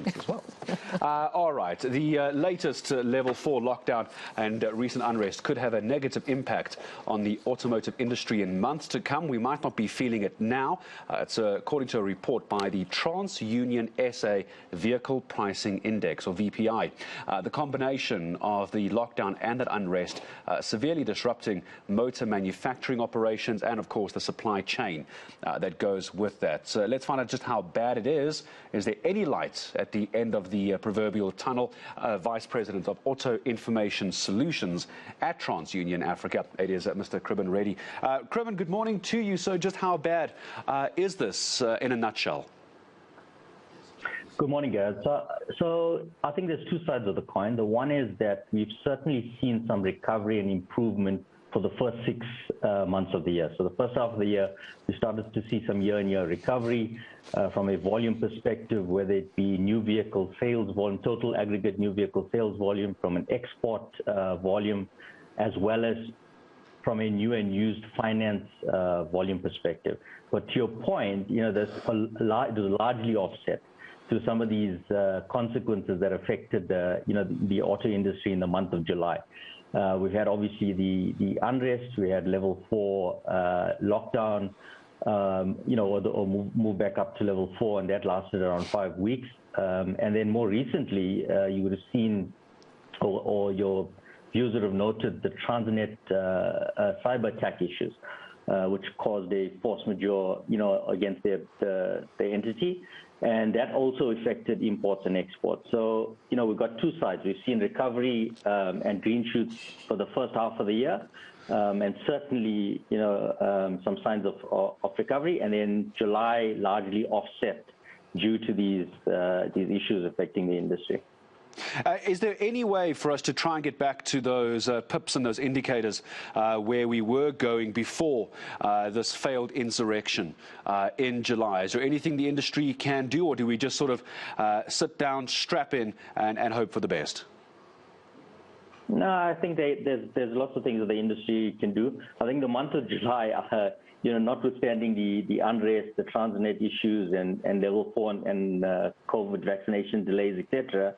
Thanks as well. All right. The latest level 4 lockdown and recent unrest could have a negative impact on the automotive industry in months to come. We might not be feeling it now. It's according to a report by the TransUnion SA Vehicle Pricing Index, or VPI. The combination of the lockdown and that unrest severely disrupting motor manufacturing operations and, of course, the supply chain that goes with that. So let's find out just how bad it is. Is there any light at the end of the proverbial tunnel? Vice President of Auto Information Solutions at TransUnion Africa, it is Mr. Kriben Reddy. Kriben, good morning to you. So just how bad is this in a nutshell? Good morning, Gareth. So I think there's two sides of the coin. The one is that we've certainly seen some recovery and improvement for the first 6 months of the year. So the first half of the year, we started to see some year-on-year recovery from a volume perspective, whether it be new vehicle sales volume, total aggregate new vehicle sales volume, from an export volume, as well as from a new and used finance volume perspective. But to your point, there's it was largely offset to some of these consequences that affected the auto industry in the month of July. We've had obviously the unrest, we had level 4 lockdown, or move back up to level 4, and that lasted around 5 weeks. And then more recently, you would have seen, or your viewers would have noted, the Transnet cyber attack issues, which caused a force majeure, against the entity. And that also affected imports and exports. So, we've got two sides. We've seen recovery and green shoots for the first half of the year, and certainly, some signs of recovery. And then July largely offset due to these issues affecting the industry. Is there any way for us to try and get back to those pips and those indicators where we were going before this failed insurrection in July? Is there anything the industry can do, or do we just sort of sit down, strap in, and hope for the best? No, I think there's lots of things that the industry can do. I think the month of July, notwithstanding the unrest, the Transnet issues, and level 4 and COVID vaccination delays, etc.,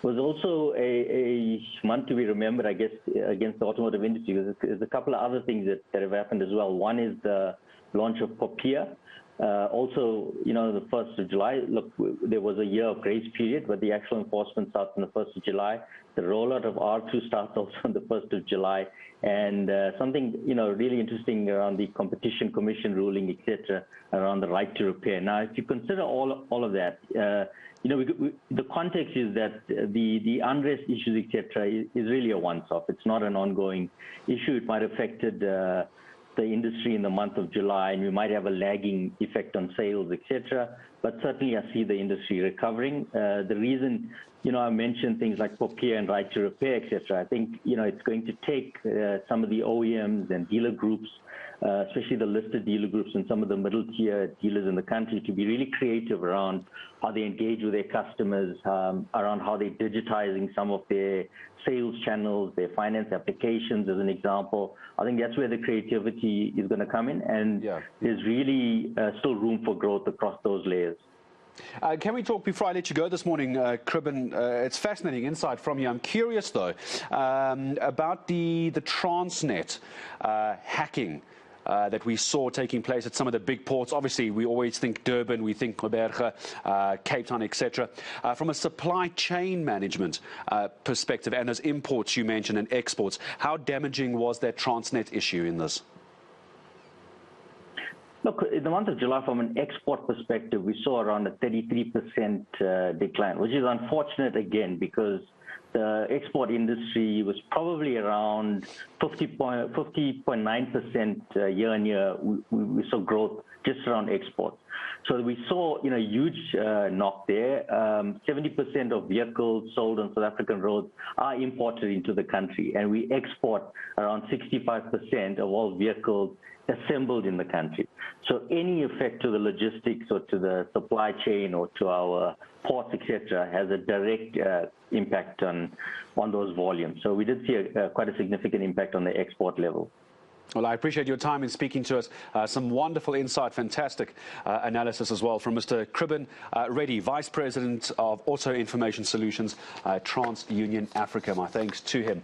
was also a month to be remembered, I guess, against the automotive industry. There's a couple of other things that have happened as well. One is the launch of Popia. Also, the 1st of July, look, there was a year of grace period, but the actual enforcement starts on the 1st of July. The rollout of R2 starts also on the 1st of July. And something, really interesting around the Competition Commission ruling, etc., around the right to repair. Now, if you consider all of that, the context is that the unrest issues, etc., is really a once-off. It's not an ongoing issue. It might have affected the industry in the month of July, and we might have a lagging effect on sales, etc. But certainly, I see the industry recovering. The reason, I mentioned things like Popia and right to repair, etc. I think, it's going to take some of the OEMs and dealer groups, especially the listed dealer groups and some of the middle-tier dealers in the country, to be really creative around how they engage with their customers, around how they're digitizing some of their sales channels, their finance applications, as an example. I think that's where the creativity is going to come in, and there's really still room for growth across those layers. Can we talk, before I let you go this morning, Kriben, it's fascinating insight from you. I'm curious, though, about the Transnet hacking that we saw taking place at some of the big ports. Obviously, we always think Durban, we think Joburg, Cape Town, etc. From a supply chain management perspective, and those imports you mentioned and exports, how damaging was that Transnet issue in this? Look, in the month of July, from an export perspective, we saw around a 33% decline, which is unfortunate again, because the export industry was probably around 50.9% year-on-year. We saw growth just around exports. So we saw, a huge knock there. 70% of vehicles sold on South African roads are imported into the country, and we export around 65% of all vehicles assembled in the country. So any effect to the logistics or to the supply chain or to our ports, etc., has a direct impact on those volumes. So we did see quite a significant impact on the export level. Well, I appreciate your time in speaking to us. Some wonderful insight, fantastic analysis as well from Mr. Kriben Reddy, Vice President of Auto Information Solutions, TransUnion Africa. My thanks to him.